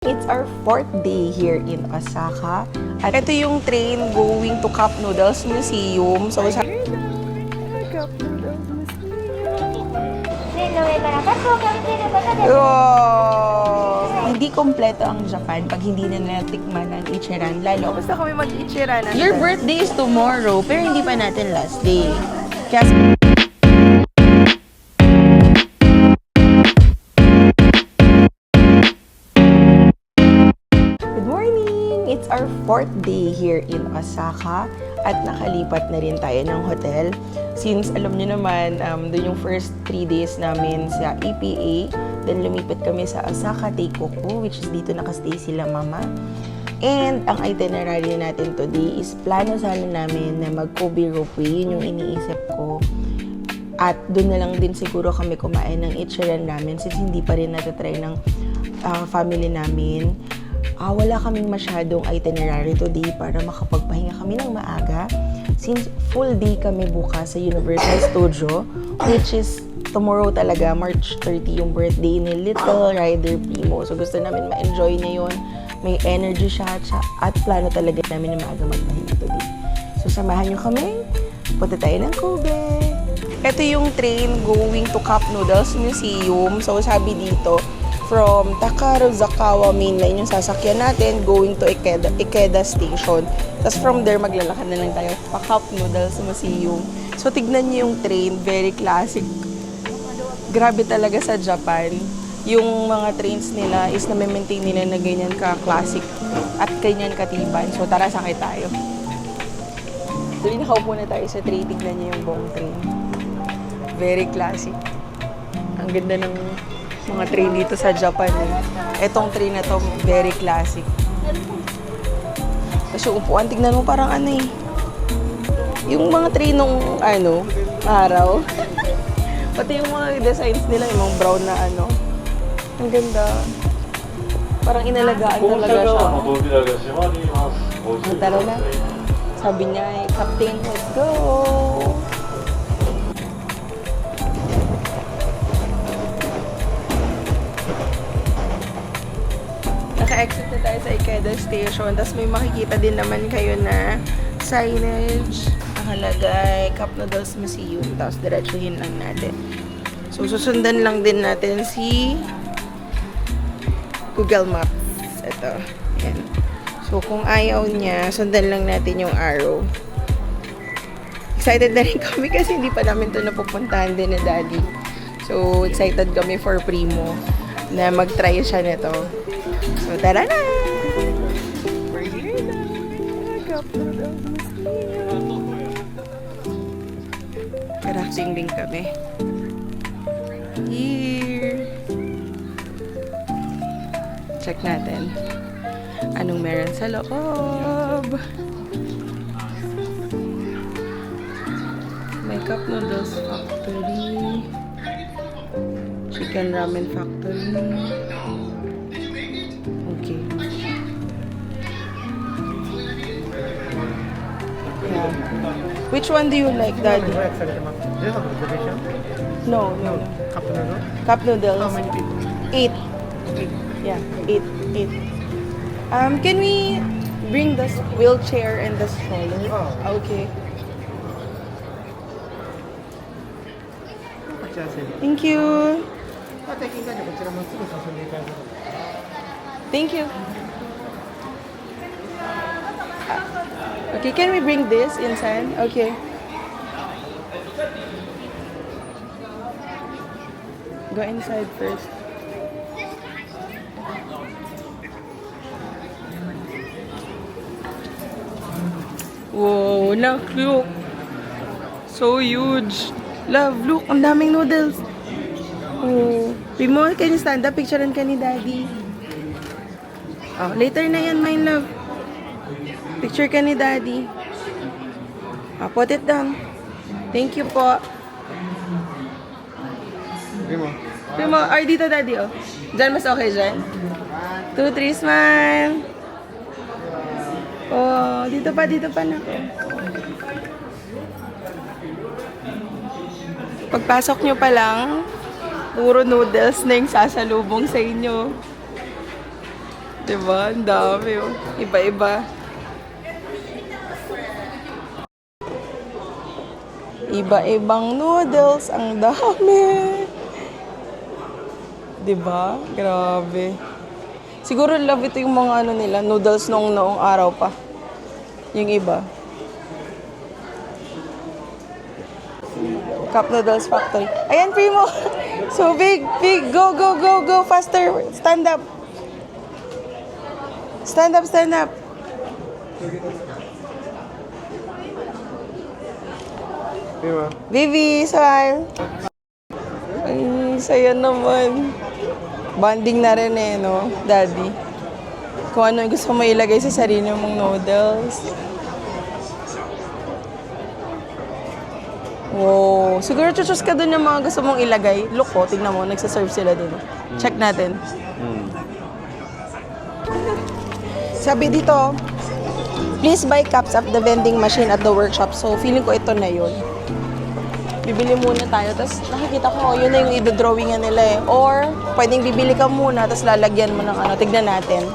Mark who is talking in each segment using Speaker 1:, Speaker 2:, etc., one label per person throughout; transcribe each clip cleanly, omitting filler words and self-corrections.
Speaker 1: It's our fourth day here in Osaka. At ito yung train going to Cup Noodles Museum. So, sa... Oh, hindi kompleto ang Japan pag hindi na natikman ang Ichiran. Lalo, basta kami mag-Ichiran. Your birthday is tomorrow, pero hindi pa natin last day. Kaya... It's our fourth day here in Osaka at nakalipat na rin tayo ng hotel. Since alam niyo naman, doon yung first 3 days namin sa EPA, then lumipat kami sa Osaka Teikoku, which is dito nakastay sila mama. And ang itinerary natin today is plano sana namin na mag-Kobe Ropeway, yun yung iniisip ko. At doon na lang din siguro kami kumain ng Ichiran namin since hindi pa rin natatry ng family namin. Wala kaming masyadong itinerary today para makapagpahinga kami ng maaga since full day kami bukas sa Universal Studio, which is tomorrow talaga, March 30, yung birthday ni Little Rider Primo. So gusto namin ma-enjoy niya yun. May energy siya at plano talaga namin na maaga magpahinga today. So samahan niyo kami, punta tayo ng Kobe. Ito yung train going to Cup Noodles Museum. So sabi dito, from Takarazakawa Mainline yung sasakyan natin going to Ikeda Station. Tapos from there, maglalakad na lang tayo pa Cup Noodles Museum. So tignan niyo yung train, very classic. Grabe talaga sa Japan. Yung mga trains nila is na-maintain nila na ganyan ka-classic at ganyan katiban. So tara, sakay tayo. So nakaupo na tayo sa train, tignan niyo yung buong train. Very classic. Ang ganda ng mga train dito sa Japan. Etong train na to, very classic. Kasi upuan, tignan mo parang ano eh. Yung mga train nung araw. Pati yung mga designs nila, yung mga brown na ano. Ang ganda. Parang inalagaan talaga siya. Tara na. Sabi niya ay, Captain, let's go! Naka-exit na tayo sa Ikeda Station. Tapos may makikita din naman kayo na signage. Nakalagay, Cup Noodles Museum. Tapos diretsuhin lang natin. So, susundan lang din natin si Google Maps. Ito. Ayan. So, kung ayaw niya, sundan lang natin yung arrow. Excited na rin kami kasi hindi pa namin ito napupuntahan din na Daddy. So, excited kami for Primo na mag-try siya nito. So, tara na! We're here na! Cup Noodles Museum! Karafting din kami. Here! Check natin. Anong meron sa loob? May Cup Noodles Factory. Chicken Ramen Factory. Okay. Yeah. Which one do you like, Daddy?
Speaker 2: Do you have reservation?
Speaker 1: No.
Speaker 2: Cup noodle?
Speaker 1: Cup noodles.
Speaker 2: How many people?
Speaker 1: 8. Yeah, 8. Can we bring the wheelchair and the stroller?
Speaker 2: Oh.
Speaker 1: Okay. Thank you. Thank you. Okay, can we bring this inside? Okay. Go inside first. Whoa, look. So huge. Love, look, ang daming noodles. Oh, Primo, can you stand up? Picturean ka ni Daddy. Oh, later na yan, my love. Picture ka ni Daddy. Put it down. Thank you po. Primo, ay dito Daddy, oh. Diyan, mas okay dyan. 2, 3, smile. Oh, dito pa na. Pagpasok nyo pa lang, puro noodles na yung sasalubong sa inyo. Diba? Ang dami, oh. Iba-iba. Iba-ibang noodles. Ang dami. Diba? Grabe. Siguro love ito yung mga ano nila, noodles noong araw pa. Yung iba. Cup Noodles Factory. Ayan, Primo! So big, big. Go, go, go, go. Faster. Stand up. Stand up, stand up.
Speaker 2: Diba?
Speaker 1: Vivi, smile. Ay, saya naman. Bonding na rin eh, no? Daddy. Kung ano yung gusto mo ilagay sa sarili mong noodles. Wow. Siguro choose ka dun yung mga gusto mong ilagay. Look ko, tignan mo, nagsaserve sila dun. Check natin. Sabi dito, please buy cups at the vending machine at the workshop. So, feeling ko ito na yun. Bibili muna tayo, tapos nakikita ko, yun na yung i-drawingan nila eh. Or, pwedeng bibili ka muna, tapos lalagyan mo ng ano. Tignan natin.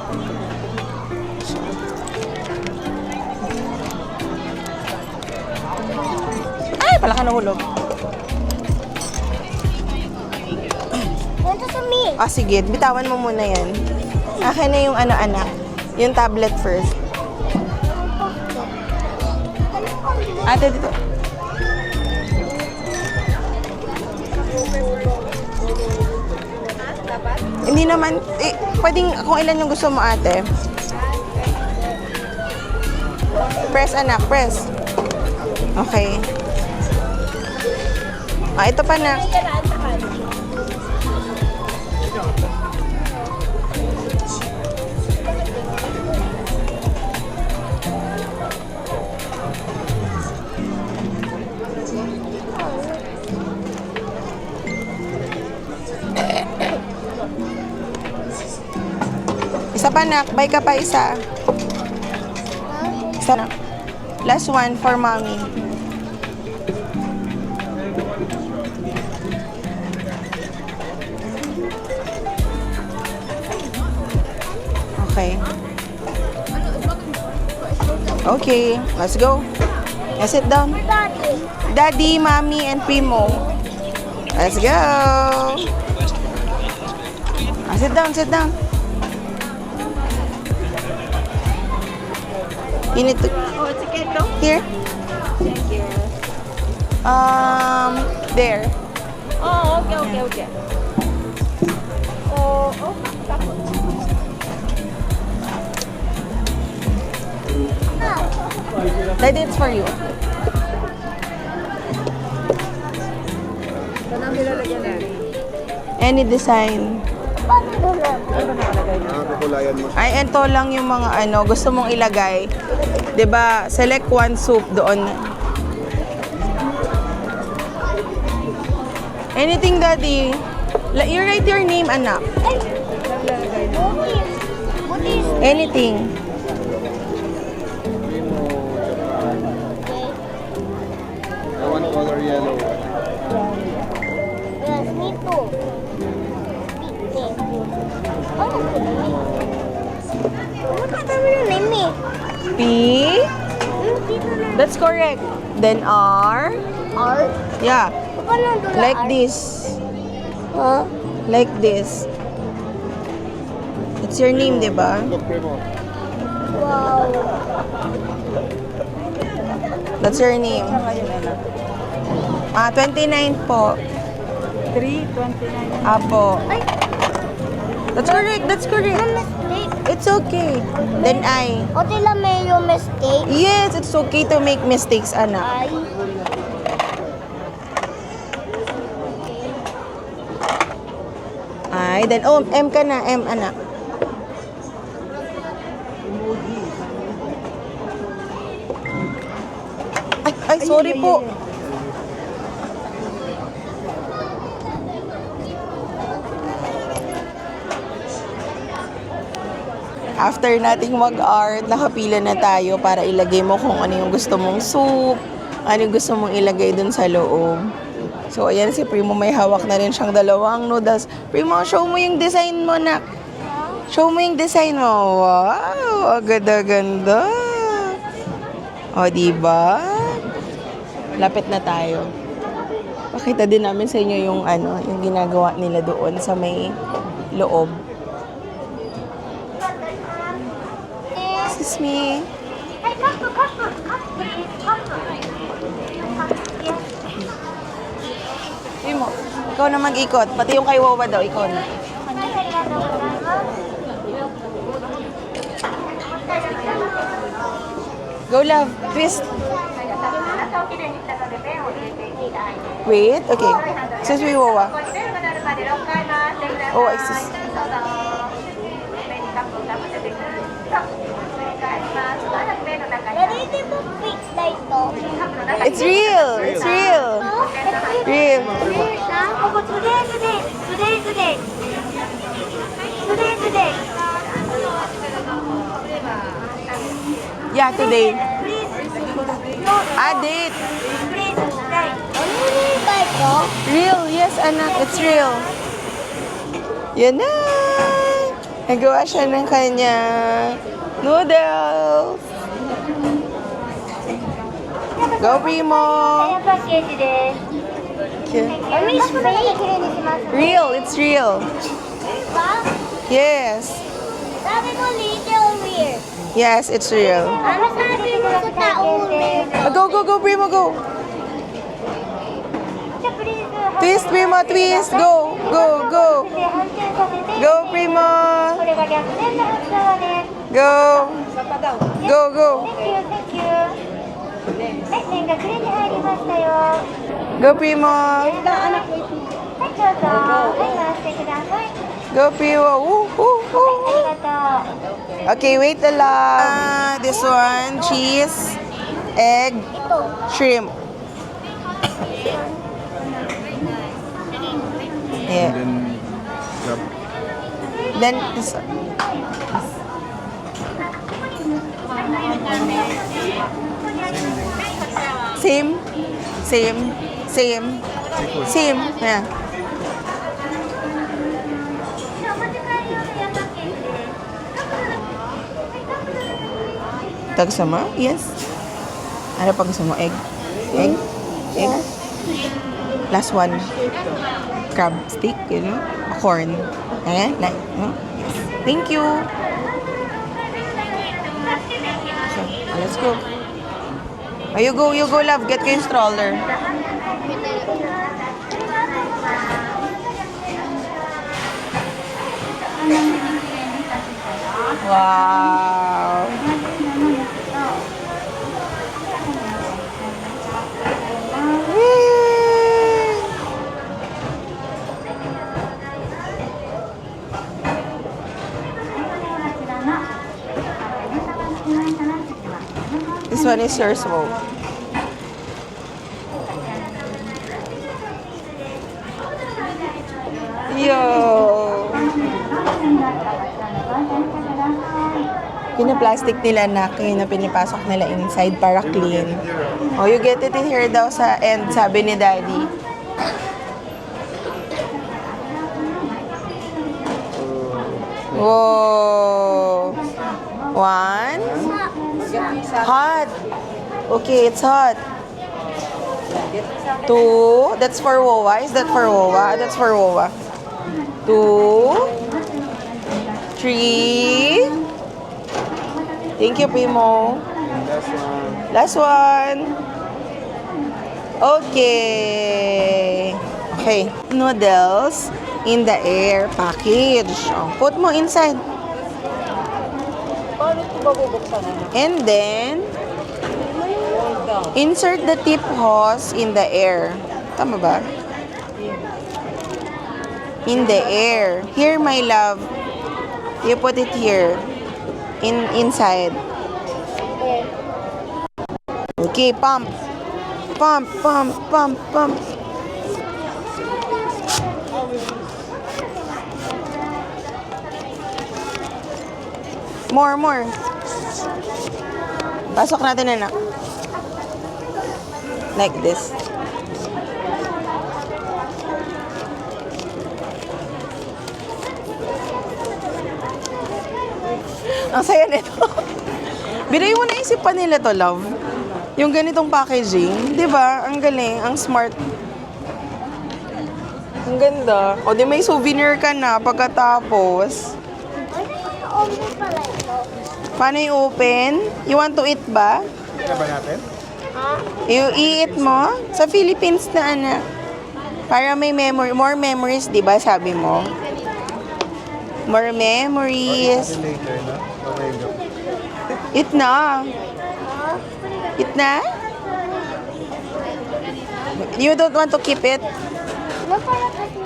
Speaker 1: Ay, pala ka nahulog.
Speaker 3: Want to me?
Speaker 1: Ah, sige. Bitawan mo muna yan. Akin na yung ano, anak. Yung tablet first. Ate, dito. Hindi naman, pwedeng kung ilan yung gusto mo, ate. Press, anak, press. Okay. Ah, ito pa, anak. Isa pa, nak. Buy ka pa isa. Isa, nak. Last one for mommy. Okay. Okay. Let's go. Now sit down.
Speaker 3: Daddy.
Speaker 1: Daddy, mommy, and Primo. Let's go. Sit down, sit down. You need to...
Speaker 3: Oh, it's okay, no?
Speaker 1: Here.
Speaker 3: Thank you.
Speaker 1: There.
Speaker 3: Oh, okay. Oh, tapos.
Speaker 1: Daddy, it's for you.
Speaker 3: Saan ang nilalagyan natin?
Speaker 1: Any design.
Speaker 2: Kukulayan mo.
Speaker 1: Ay, ito lang yung mga ano, gusto mong ilagay. 'Di ba? Select one soup doon. Anything, Daddy. You write your name, anak. Anything.
Speaker 2: I want color yellow.
Speaker 3: Yes, me too. Ano yung name eh?
Speaker 1: P.
Speaker 3: Dito na.
Speaker 1: That's correct. Then R.
Speaker 3: R?
Speaker 1: Yeah.
Speaker 3: Paano doon
Speaker 1: Like
Speaker 3: R?
Speaker 1: this.
Speaker 3: Huh?
Speaker 1: Like this. It's your name, di ba?
Speaker 2: Look, Primo.
Speaker 3: Wow.
Speaker 1: That's your name. 29 po.
Speaker 4: 329.
Speaker 1: Apo.
Speaker 3: Ay,
Speaker 1: That's correct. That's correct.
Speaker 3: may mistake.
Speaker 1: It's okay. Then I.
Speaker 3: O tila may yung mistake.
Speaker 1: Yes, it's okay to make mistakes, anak.
Speaker 3: Ay.
Speaker 1: Ay, then, oh, M ka na. M, anak. Ay, sorry po. After nating mag-art, nakapila na tayo para ilagay mo kung ano yung gusto mong soup, ano yung gusto mong ilagay dun sa loob. So, ayan si Primo, may hawak na rin siyang dalawang noodles. Primo, show mo yung design mo, nak. Show mo yung design mo. Wow, agad-aganda. O, diba? Lapit na tayo. Pakita din namin sa inyo yung yung ginagawa nila doon sa may loob. Excuse me. Sabi mo, ikaw na mag-ikot. Pati yung kay Wawa daw, ikaw na. Go, love. Twist. Wait, okay. Excuse me, Wawa. Oh, excuse.
Speaker 3: Daddy, di mo fix na ito?
Speaker 1: It's real. It's real. Real. Yeah, today. Date.
Speaker 3: Ano yung ba ito?
Speaker 1: Real. Yes, anak. It's real. Yan na. Nagawa siya ng kanya noodles. Go, Primo. Okay. Real. It's real. Yes.
Speaker 3: Sabi mo little weird.
Speaker 1: Yes, it's real.
Speaker 3: Ano sabi mo sa taong weird?
Speaker 1: Go, Primo, go. Twist, Primo, twist. Go. Go, Primo. Go. Go. Go, Primo. Go, Primo. Okay, wait a lang. This one, cheese, egg, shrimp. Yeah.
Speaker 2: Then, grab.
Speaker 1: Then this one. Same. Yeah. Tag sama? Yes. Ano pag gusto mo? Egg? Last one. Crab stick, corn. Ayan, like, no? Yes. Thank you. So, let's go. Oh, you go, love. Get ko yung stroller. Wow. This one is yours, Mo. Yo. Pina-plastic nila na na pinipasok nila inside para clean. Oh, you get it in here daw sa end, sabi ni Daddy. Whoa. One. Hot. Okay, it's hot. Two. That's for Wawa. Is that for Wawa? That's for Wawa. 2. 3. Thank you, Primo. Last one. Okay. Okay. Noodles in the air package. Oh, put mo inside. And then, insert the tip hose in the air. Tama ba? In the air. Here, my love. You put it here. Inside. Okay, pump. Pump. More. Pasok natin, anak. Like this. Ang saya nito. Biray mo naisip pa nila to, love. Yung ganitong packaging, di ba? Ang galing, ang smart. Ang ganda. O di may souvenir ka na pagkatapos.
Speaker 3: Ano yung oven pala ito?
Speaker 1: Paano yung open? You want to eat ba?
Speaker 2: Kaya ba natin?
Speaker 3: Ha?
Speaker 1: I-eat mo? Sa Philippines na, anak. Para may memory, more memories, di ba? Sabi mo. More memories.
Speaker 2: Later na. Okay, go.
Speaker 1: Eat na. Eat na? You don't want to keep it?
Speaker 3: Ano pala kasi?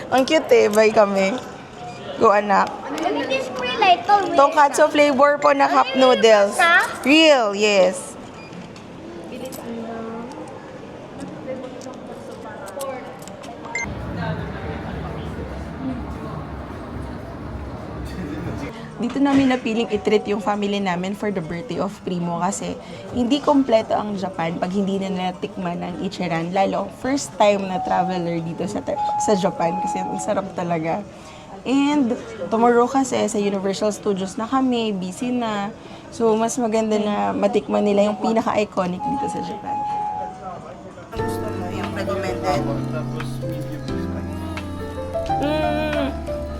Speaker 1: Ang cute eh. Bye kami. Go, anak.
Speaker 3: Ano yung spray light to?
Speaker 1: Tonkatsu flavor po na cup noodles. Real, yes. Dito namin napiling i-treat yung family namin for the birthday of Primo kasi hindi kompleto ang Japan pag hindi na natikman ang Ichiran. Lalo, first time na traveler dito sa Japan kasi ang sarap talaga. And tomorrow kasi sa Universal Studios na kami, busy na. So, mas maganda na matikman nila yung pinaka-iconic dito sa Japan. Ang gusto mo, yung recommended?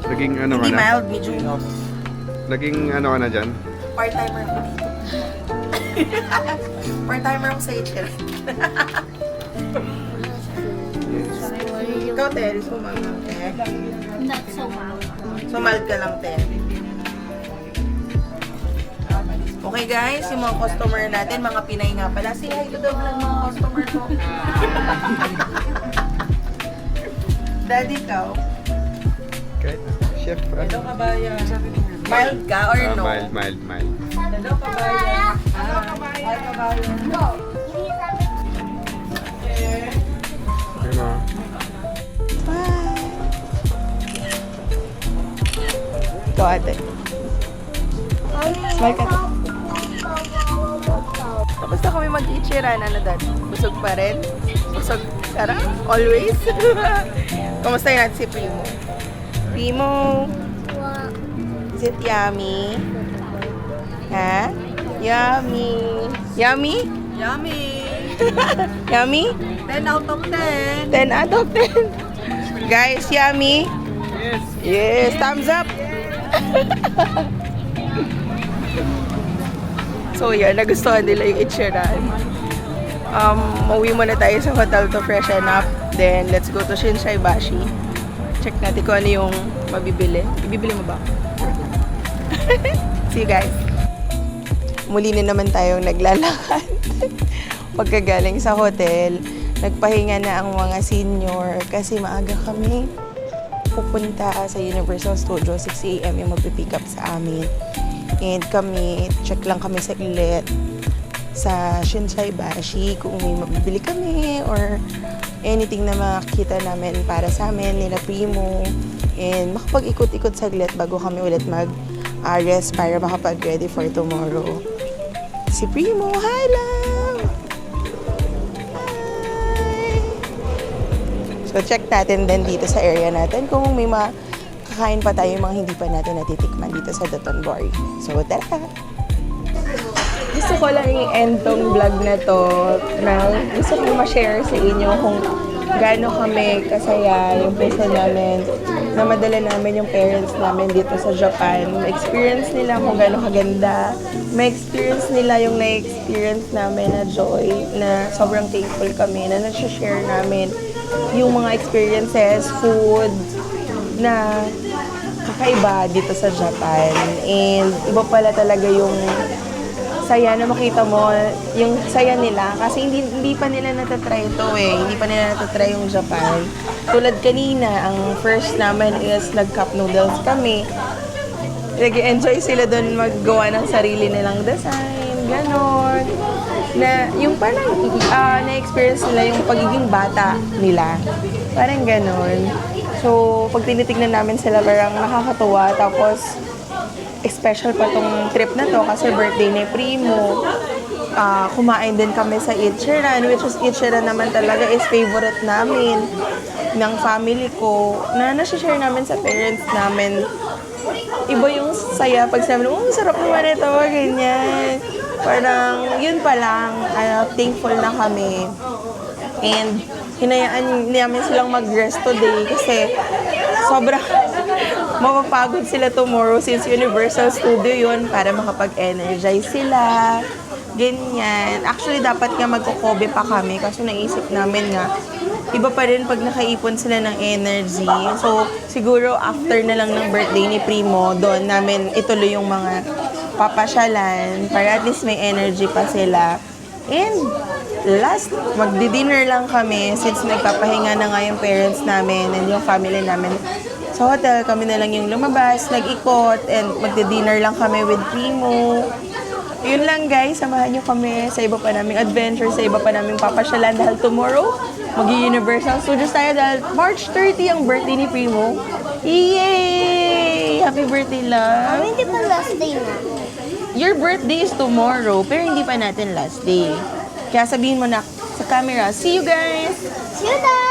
Speaker 2: Naging ano ka
Speaker 1: Hindi
Speaker 2: na?
Speaker 1: mild, medium.
Speaker 2: Naging ano ka na dyan?
Speaker 1: Part-timer ako dito. Part-timer ako sa Ichiran. Ikaw, Terry, sumal lang, te.
Speaker 3: Not so mild.
Speaker 1: Sumal ka lang, te. Okay, guys, yung mga customer natin, mga Pinay nga pala. Say hi to the vlog, mga customer ko. Daddy, ikaw.
Speaker 2: Kahit chef.
Speaker 1: Hello, kabayan. Mild ka or no?
Speaker 2: Mild.
Speaker 1: Hello, kabayan. Hello, kabayan.
Speaker 2: Okay mo.
Speaker 1: Bye. Ikaw, ate. Smile ka. Tapos na kami mag-ichiran. Ano dad? Busog pa rin? Busog? Sarap? Always? Kamusta yun si Primo? Primo? Is it yummy? Ha? Yummy. Yummy?
Speaker 4: Yummy!
Speaker 1: Yummy?
Speaker 4: 10 out of 10!
Speaker 1: 10 out of 10. Guys, yummy?
Speaker 2: Yes.
Speaker 1: Yes, thumbs up. So yan, nagustuhan nila yung Ichiran. Uwi muna tayo sa hotel to freshen up. Then, let's go to Shinsaibashi. Check natin kung ano yung mabibili. Ibibili mo ba? See you guys. Muli na naman tayong naglalakad. Pagkagaling sa hotel, nagpahinga na ang mga senior kasi maaga kami pupunta sa Universal Studios. 6 a.m. yung magpipick up sa amin. And kami, check lang kami saglit sa Shinsaibashi kung may mabibili kami or anything na makikita namin para sa amin, nila Primo. And makapag-ikot-ikot saglit bago kami ulit mag-rest para makapag-ready for tomorrow. Si Primo, hi love! Hi! So check natin din dito sa area natin kung may makakain pa tayo mga hindi pa natin natitikman dito sa Dotonbori. So tara! Gusto ko lang i-end tong vlog na to na gusto ko ma-share sa inyo kung gaano kami kasaya yung person namin na madala namin yung parents namin dito sa Japan. Ma-experience nila kung gaano kaganda. Ma-experience nila yung na-experience namin na joy na sobrang thankful kami na nag-share namin yung mga experiences, food na kakaiba dito sa Japan. And iba pala talaga yung saya na makita mo yung saya nila kasi hindi pa nila natatry ito eh. Hindi pa nila natatry yung Japan. Tulad kanina, ang first naman is nag-cup noodles kami. Nag-enjoy sila doon maggawa ng sarili nilang design. ganon. Na, yung parang na-experience nila yung pagiging bata nila. Parang ganon. So, pag tinitignan namin sila, parang nakakatuwa. Tapos, special pa tong trip na to kasi birthday ni Primo. Kumain din kami sa Ichiran, which is Ichiran naman talaga is favorite namin ng family ko na nasi-share namin sa parents namin. Iba yung saya pag sabi, sarap naman ito, ganyan. Parang, yun pa lang, thankful na kami. And, hinayaan namin silang mag-rest today kasi sobrang mapapagod sila tomorrow since Universal Studio yun para makapag-energize sila. Ganyan. Actually, dapat nga magko-Kobe pa kami kasi naisip namin nga, iba pa rin pag nakaipon sila ng energy. So, siguro after na lang ng birthday ni Primo, doon namin ituloy yung mga papasyalan para at least may energy pa sila. And last, magdi-dinner lang kami since nagpapahinga na nga yung parents namin and yung family namin. Sa hotel, kami na lang yung lumabas, nag-ikot, and magdi-dinner lang kami with Primo. Yun lang guys, samahan nyo kami sa iba pa naming adventure, sa iba pa naming papasyalan dahil tomorrow, mag-Universal Studios tayo dahil March 30 ang birthday ni Primo. Yay! Happy birthday, love!
Speaker 3: Mami, di ba last day na?
Speaker 1: Your birthday is tomorrow, pero hindi pa natin last day. Kaya sabihin mo na sa camera, see you guys!
Speaker 3: See you, Dad!